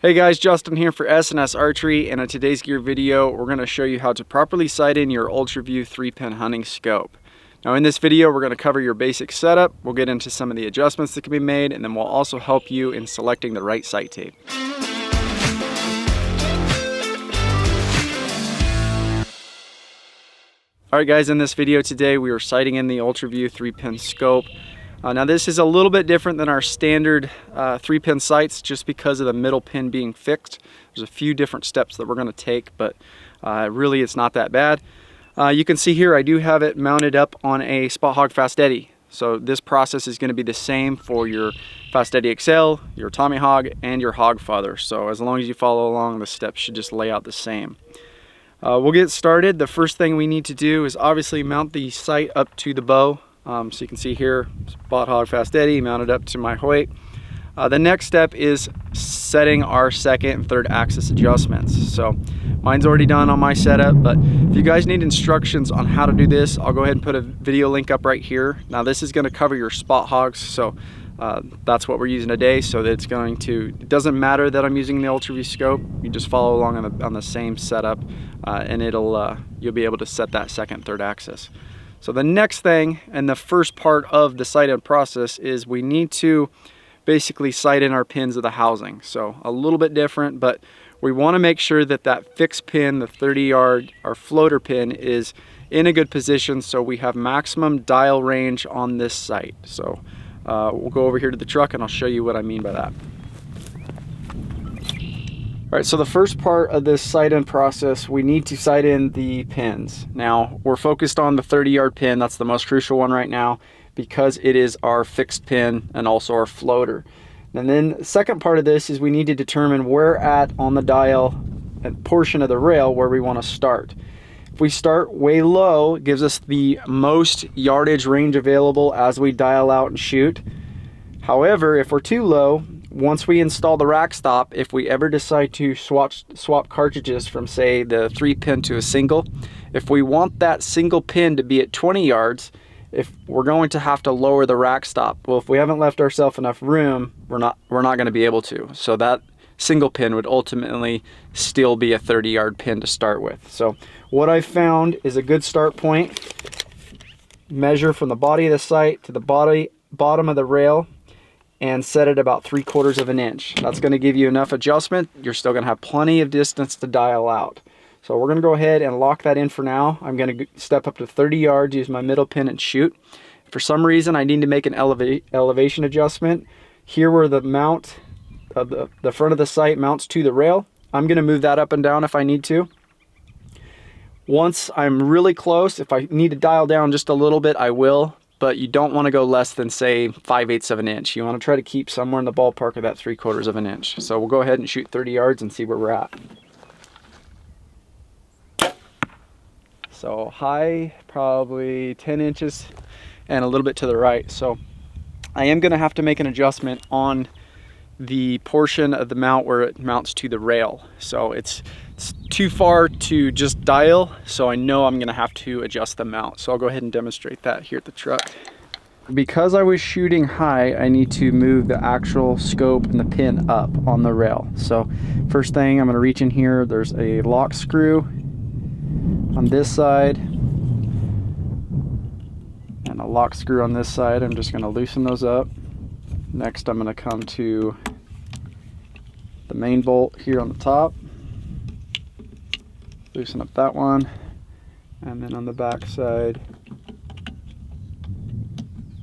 Hey guys, Justin here for S&S Archery, and in today's gear video we're going to show you how to properly sight in your UltraView 3-pin hunting scope. Now in this video we're going to cover your basic setup, we'll get into some of the adjustments that can be made, and then we'll also help you in selecting the right sight tape. Alright guys, in this video today we are sighting in the UltraView 3-pin scope. Now this is a little bit different than our standard 3-pin sights just because of the middle pin being fixed. There's a few different steps that we're going to take, but really it's not that bad. You can see here I do have it mounted up on a Spot Hogg Fast Eddie. So this process is going to be the same for your Fast Eddie XL, your Tommy Hog, and your Hogfather. So as long as you follow along, the steps should just lay out the same. We'll get started. The first thing we need to do is obviously mount the sight up to the bow. So you can see here, Spot Hogg Fast Eddie mounted up to my Hoyt. The next step is setting our second and third axis adjustments. So mine's already done on my setup, but if you guys need instructions on how to do this, I'll go ahead and put a video link up right here. Now this is going to cover your Spot Hoggs, so that's what we're using today. So that it doesn't matter that I'm using the UltraView scope. You just follow along on the same setup, and you'll be able to set that second, third axis. So the next thing, and the first part of the sight in process, is we need to basically sight in our pins of the housing. So a little bit different, but we want to make sure that that fixed pin, the 30-yard, our floater pin, is in a good position so we have maximum dial range on this sight. So we'll go over here to the truck and I'll show you what I mean by that. All right, so the first part of this sight in process, we need to sight in the pins. Now, we're focused on the 30-yard pin. That's the most crucial one right now because it is our fixed pin and also our floater. And then the second part of this is we need to determine where at on the dial and portion of the rail where we want to start. If we start way low, it gives us the most yardage range available as we dial out and shoot. However, if we're too low, once we install the rack stop, if we ever decide to swap cartridges from, say, the 3-pin to a single, if we want that single pin to be at 20 yards, if we're going to have to lower the rack stop. Well, if we haven't left ourselves enough room, we're not going to be able to. So that single pin would ultimately still be a 30-yard pin to start with. So what I found is a good start point. Measure from the body of the sight to the bottom of the rail, and set it about 3/4 of an inch. That's going to give you enough adjustment. You're still going to have plenty of distance to dial out. So we're going to go ahead and lock that in for now. I'm going to step up to 30 yards, use my middle pin and shoot. If for some reason I need to make an elevation adjustment, here where the mount of the front of the sight mounts to the rail, I'm going to move that up and down if I need to. Once I'm really close, if I need to dial down just a little bit, I will. But you don't want to go less than, say, 5/8 of an inch. You want to try to keep somewhere in the ballpark of that 3/4 of an inch. So we'll go ahead and shoot 30 yards and see where we're at. So high, probably 10 inches and a little bit to the right. So I am going to have to make an adjustment on the portion of the mount where it mounts to the rail. So it's too far to just dial, so I know I'm going to have to adjust the mount. So I'll go ahead and demonstrate that here at the truck. Because I was shooting high, I need to move the actual scope and the pin up on the rail. So first thing, I'm going to reach in here. There's a lock screw on this side and a lock screw on this side. I'm just going to loosen those up. Next, I'm going to come to the main bolt here on the top. Loosen up that one, and then on the back side.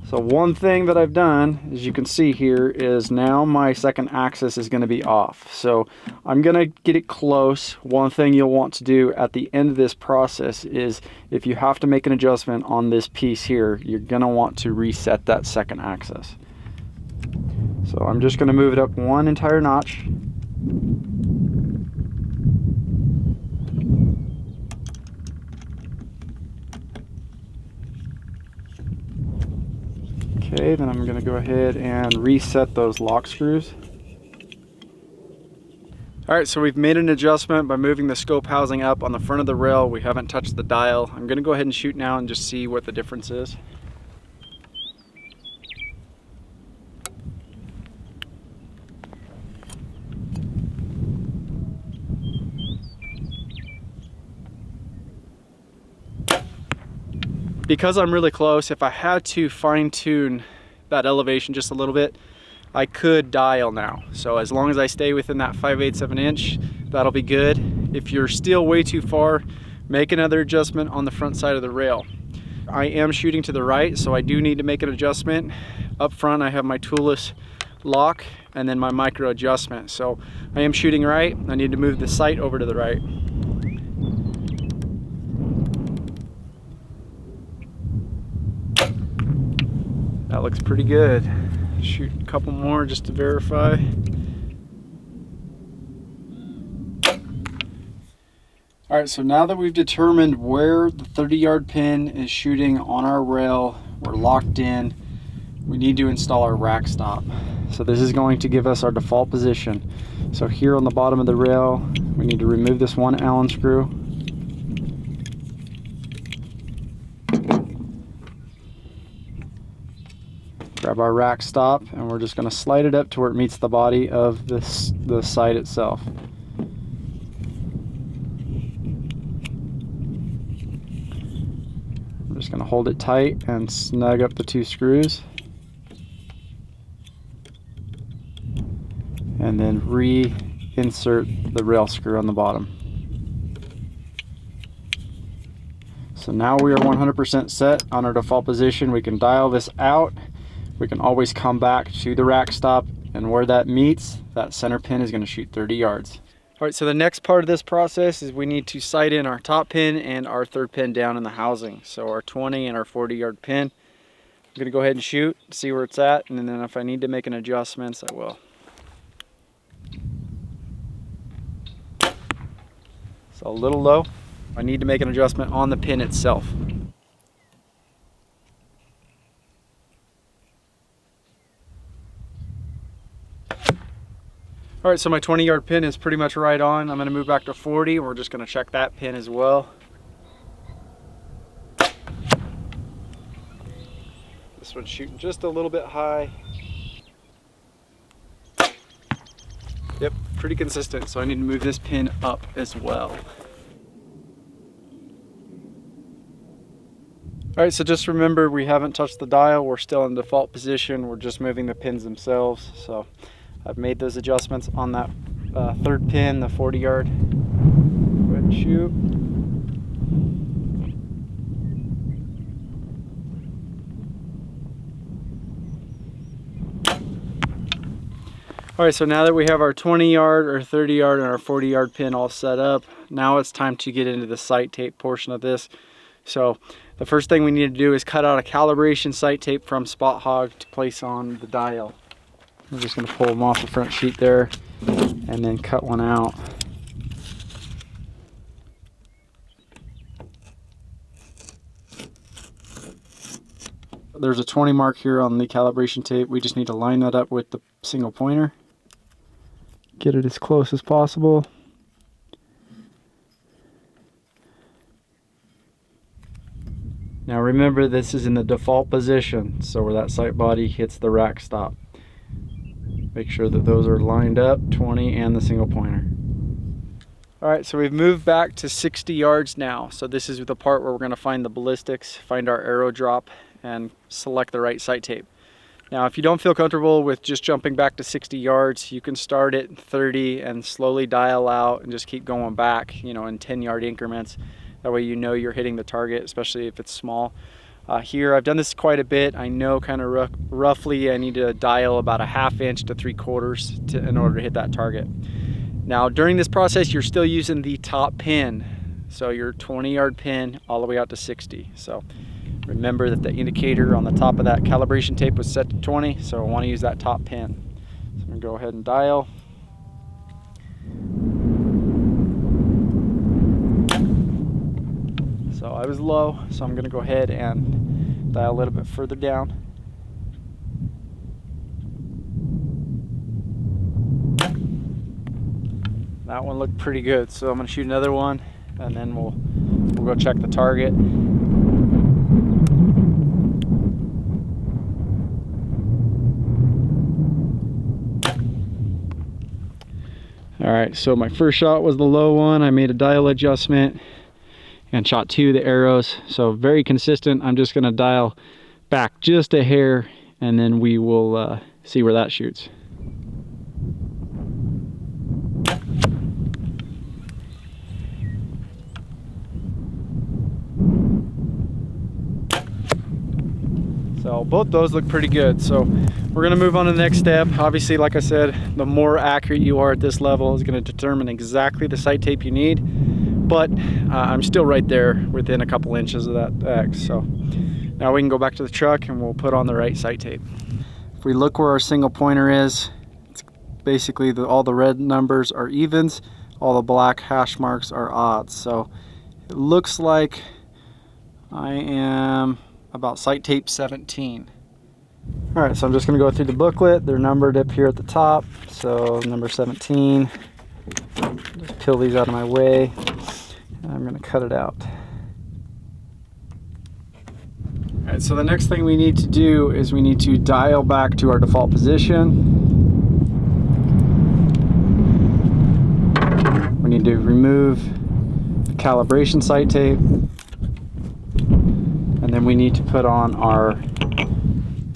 So one thing that I've done, as you can see here, is now my second axis is going to be off. So I'm going to get it close. One thing you'll want to do at the end of this process is if you have to make an adjustment on this piece here, you're going to want to reset that second axis. So I'm just going to move it up one entire notch. Okay, then I'm going to go ahead and reset those lock screws. Alright, so we've made an adjustment by moving the scope housing up on the front of the rail. We haven't touched the dial. I'm going to go ahead and shoot now and just see what the difference is. because I'm really close, if I had to fine tune that elevation just a little bit, I could dial now. So as long as I stay within that 5/8 of an inch, that'll be good. If you're still way too far, make another adjustment on the front side of the rail. I am shooting to the right, so I do need to make an adjustment. Up front, I have my toolless lock and then my micro adjustment. So I am shooting right. I need to move the sight over to the right. That looks pretty good. Shoot a couple more just to verify. All right, so now that we've determined where the 30-yard pin is shooting on our rail, we're locked in, we need to install our rack stop. So this is going to give us our default position. So here on the bottom of the rail, we need to remove this one Allen screw. Grab our rack stop, and we're just going to slide it up to where it meets the body of the sight itself. I'm just going to hold it tight and snug up the two screws, and then reinsert the rail screw on the bottom. So now we are 100% set on our default position. We can dial this out. We can always come back to the rack stop, and where that meets, that center pin is going to shoot 30 yards. All right, so the next part of this process is we need to sight in our top pin and our third pin down in the housing. So our 20 and our 40-yard pin. I'm going to go ahead and shoot, see where it's at, and then if I need to make an adjustment, I will. So a little low. I need to make an adjustment on the pin itself. All right, so my 20-yard pin is pretty much right on. I'm going to move back to 40. We're just going to check that pin as well. This one's shooting just a little bit high. Yep, pretty consistent. So I need to move this pin up as well. All right, so just remember, we haven't touched the dial. We're still in default position. We're just moving the pins themselves. So I've made those adjustments on that third pin, the 40-yard. Go ahead and shoot. All right, so now that we have our 20-yard, our 30-yard, and our 40-yard pin all set up, now it's time to get into the sight tape portion of this. So the first thing we need to do is cut out a calibration sight tape from Spot Hogg to place on the dial. We're just going to pull them off the front sheet there and then cut one out. There's a 20 mark here on the calibration tape. We just need to line that up with the single pointer. Get it as close as possible. Now remember, this is in the default position, so where that sight body hits the rack stop. Make sure that those are lined up, 20 and the single pointer. All right, so we've moved back to 60 yards now. So this is the part where we're going to find the ballistics, find our arrow drop, and select the right sight tape. Now, if you don't feel comfortable with just jumping back to 60 yards, you can start at 30 and slowly dial out and just keep going back, you know, in 10-yard increments. That way you know you're hitting the target, especially if it's small. Here, I've done this quite a bit. I know kind of roughly I need to dial about a 1/2 inch to 3/4 in order to hit that target. Now, during this process, you're still using the top pin. So your 20-yard pin all the way out to 60. So remember that the indicator on the top of that calibration tape was set to 20, so I want to use that top pin. So I'm going to go ahead and dial. So I was low, so I'm going to go ahead and dial a little bit further down. That one looked pretty good, so I'm going to shoot another one, and then we'll go check the target. All right, so my first shot was the low one. I made a dial adjustment, and shot 2 of the arrows. So very consistent. I'm just gonna dial back just a hair, and then we will see where that shoots. So both those look pretty good. So we're gonna move on to the next step. Obviously, like I said, the more accurate you are at this level is gonna determine exactly the sight tape you need. But I'm still right there within a couple inches of that X. So now we can go back to the truck and we'll put on the right sight tape. If we look where our single pointer is, it's basically all the red numbers are evens, all the black hash marks are odds. So it looks like I am about sight tape 17. All right, so I'm just gonna go through the booklet. They're numbered up here at the top. So number 17, just peel these out of my way, and I'm gonna cut it out. All right, so the next thing we need to do is we need to dial back to our default position. We need to remove the calibration sight tape. And then we need to put on our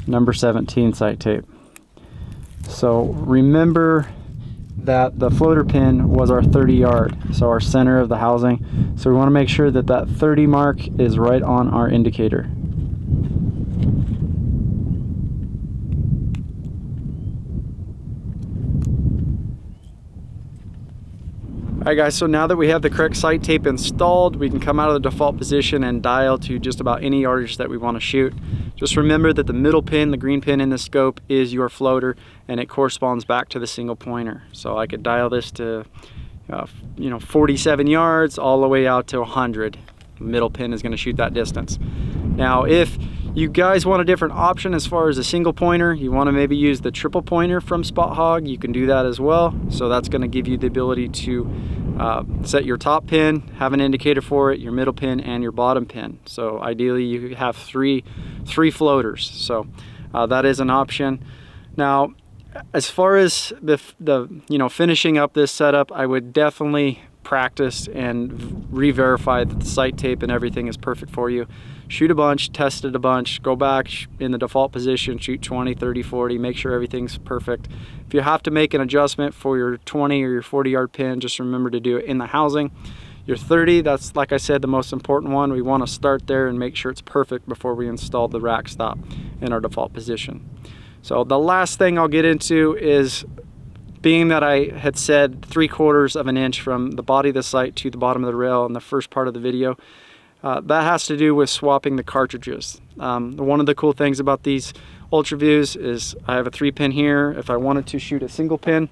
number 17 sight tape. So remember that the floater pin was our 30 yard, so our center of the housing. So we want to make sure that that 30 mark is right on our indicator. Alright guys, so now that we have the correct sight tape installed, we can come out of the default position and dial to just about any yardage that we want to shoot. Just remember that the middle pin, the green pin in the scope, is your floater, and it corresponds back to the single pointer. So I could dial this to 47 yards all the way out to 100. The middle pin is going to shoot that distance. Now if you guys want a different option as far as a single pointer, you want to maybe use the triple pointer from Spot Hogg, you can do that as well. So that's going to give you the ability to set your top pin, have an indicator for it, your middle pin, and your bottom pin. So ideally you have three floaters. So that is an option. Now as far as the finishing up this setup, I would definitely practice and re-verify that the sight tape and everything is perfect for you. Shoot a bunch, test it a bunch, go back in the default position, shoot 20, 30, 40, make sure everything's perfect. If you have to make an adjustment for your 20 or your 40 yard pin, just remember to do it in the housing. Your 30, that's, like I said, the most important one. We want to start there and make sure it's perfect before we install the rack stop in our default position. So the last thing I'll get into is, being that I had said 3/4 of an inch from the body of the sight to the bottom of the rail in the first part of the video, that has to do with swapping the cartridges. One of the cool things about these UltraViews is I have a 3-pin here. If I wanted to shoot a single pin,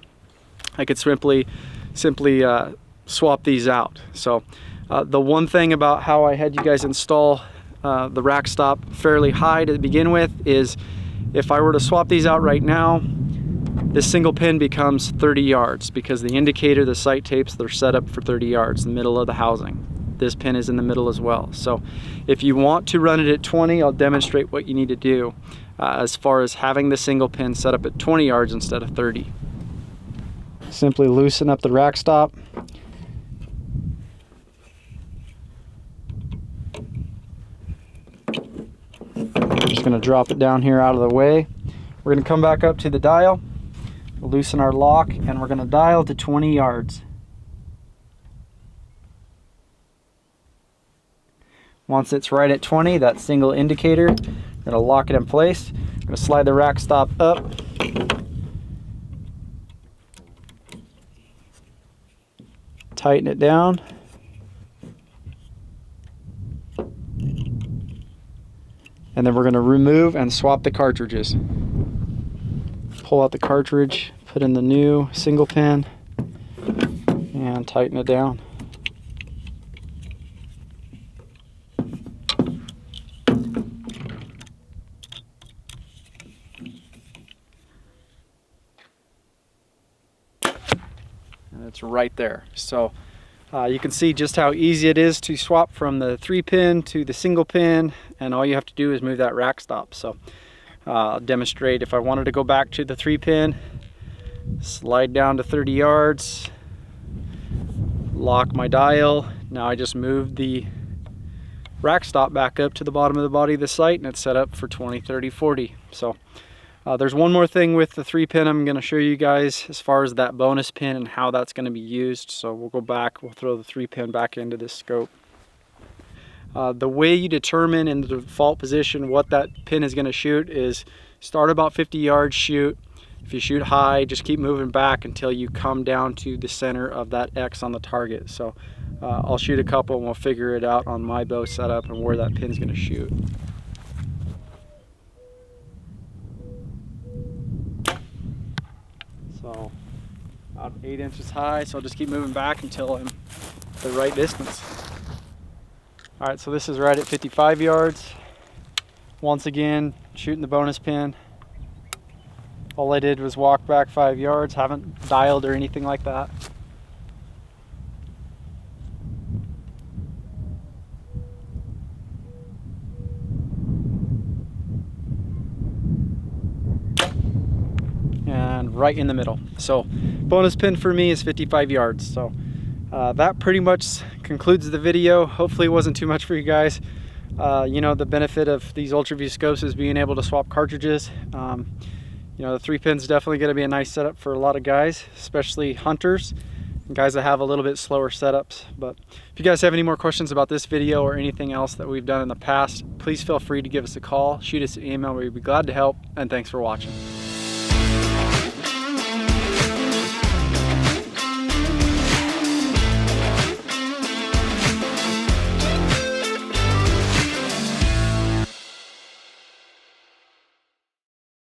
I could simply swap these out. So the one thing about how I had you guys install the rack stop fairly high to begin with is, if I were to swap these out right now, this single pin becomes 30 yards because the indicator, the sight tapes, they're set up for 30 yards, the middle of the housing. This pin is in the middle as well. So if you want to run it at 20, I'll demonstrate what you need to do as far as having the single pin set up at 20 yards instead of 30. Simply loosen up the rack stop. I'm just going to drop it down here out of the way. We're going to come back up to the dial, loosen our lock, and we're going to dial to 20 yards. Once it's right at 20, that single indicator, I'm going to lock it in place. I'm going to slide the rack stop up. Tighten it down. And then we're going to remove and swap the cartridges. Pull out the cartridge, put in the new single pin, and tighten it down. And it's right there. So you can see just how easy it is to swap from the 3-pin to the single pin, and all you have to do is move that rack stop. So I'll demonstrate. If I wanted to go back to the 3-pin, slide down to 30 yards, lock my dial. Now I just moved the rack stop back up to the bottom of the body of the sight, and it's set up for 20, 30, 40. So there's one more thing with the 3-pin I'm going to show you guys as far as that bonus pin and how that's going to be used. So we'll go back, we'll throw the 3-pin back into this scope. The way you determine in the default position what that pin is going to shoot is start about 50 yards, shoot. If you shoot high, just keep moving back until you come down to the center of that X on the target. So I'll shoot a couple and we'll figure it out on my bow setup and where that pin's going to shoot. So about 8 inches high, so I'll just keep moving back until I'm the right distance. All right, so this is right at 55 yards. Once again, shooting the bonus pin. All I did was walk back 5 yards, haven't dialed or anything like that. And right in the middle. So bonus pin for me is 55 yards. So that pretty much concludes the video. Hopefully it wasn't too much for you guys. You know, the benefit of these UltraView scopes is being able to swap cartridges. You know, the 3-pin's definitely going to be a nice setup for a lot of guys, especially hunters and guys that have a little bit slower setups. But if you guys have any more questions about this video or anything else that we've done in the past, please feel free to give us a call, shoot us an email. We'd be glad to help, and thanks for watching.